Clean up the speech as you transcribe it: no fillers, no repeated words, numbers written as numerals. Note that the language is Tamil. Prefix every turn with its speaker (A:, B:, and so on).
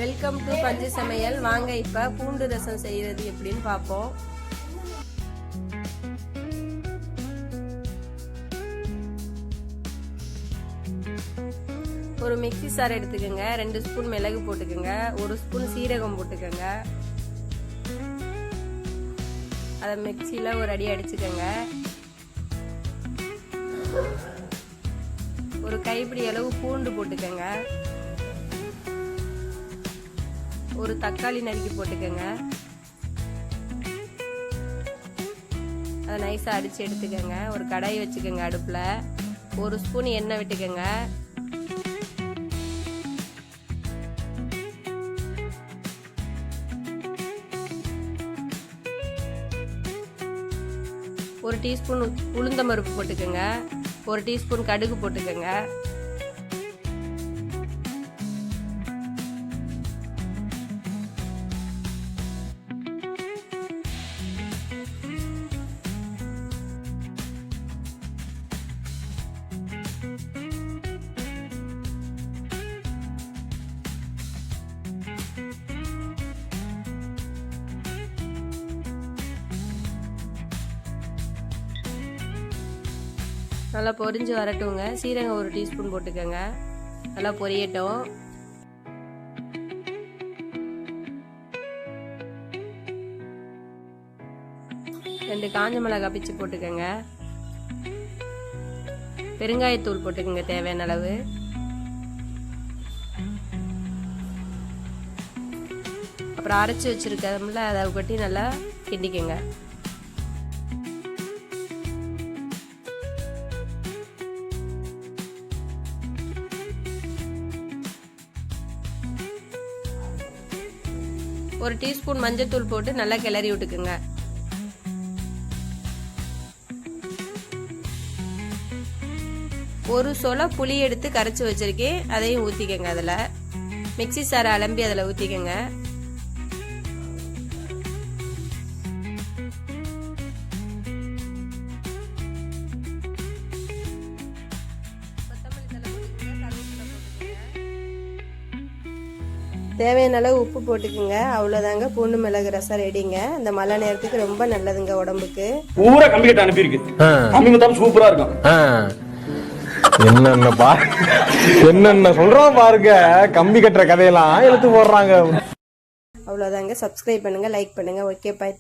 A: வெல்கம் டு பஞ்சு சமையல். வாங்க இப்ப பூண்டு ரசம் செய்யறது எப்படின்னு பார்ப்போம். ஒரு மிக்ஸி சார் எடுத்துக்கோங்க. 2 ஸ்பூன் மிளகு போட்டுக்கோங்க. 1 ஸ்பூன் சீரகம் போட்டுக்கோங்க. அதை மிக்ஸியில் ஒரு அடி அடிச்சுக்கோங்க. ஒரு கைப்பிடி அளவு பூண்டு போட்டுக்கோங்க. ஒரு தக்காளி நறுக்கி போட்டுக்கோங்க. அதை நைஸாக அடித்து எடுத்துக்கோங்க. ஒரு கடாய் வச்சுக்கோங்க. அடுப்பில் 1 ஸ்பூன் எண்ணெய் விட்டுக்கோங்க. ஒரு டீஸ்பூன் உளுந்தம்பருப்பு போட்டுக்கோங்க. 1 டீஸ்பூன் கடுகு போட்டுக்கோங்க. நல்லா பொரிஞ்சு வரட்டுங்க. சீரகம் 1 டீஸ்பூன் போட்டுக்கோங்க. நல்லா பொரியட்டும். ரெண்டு காஞ்ச மிளகாய் பிச்சு போட்டுக்கோங்க. பெருங்காயத்தூள் போட்டுக்கோங்க தேவையான அளவு. அப்புறம் அரைச்சி வச்சிருக்கோம்ல அதை கொட்டி நல்லா கிண்டிக்கோங்க. ஒரு டீஸ்பூன் மஞ்சள் போட்டு நல்லா கிளறி விட்டுக்குங்க. ஒரு சொல புளி எடுத்து கரைச்சி வச்சிருக்கேன். அதையும் ஊற்றிக்கங்க. அதில் மிக்ஸி சாரை அலம்பி அதில் ஊற்றிக்கங்க. தேவையான அளவு உப்பு போட்டுக்குங்க. அவ்வளோதாங்க, பூண்டு மிளகு ரசம் ரெடிங்க. இந்த மழை நேரத்துக்கு ரொம்ப நல்லதுங்க உடம்புக்கு.
B: பூரா கம்பி கட்ட அனுப்பியிருக்கு. கம்பி முத்தாம் சூப்பரா இருக்கும்.
C: என்னென்ன சொல்றோம் பாருங்க. கம்பி கட்டுற கதையெல்லாம் எடுத்து போடுறாங்க.
A: அவ்வளோதாங்க. சப்ஸ்கிரைப் பண்ணுங்க, லைக் பண்ணுங்க. ஓகே, பாய்.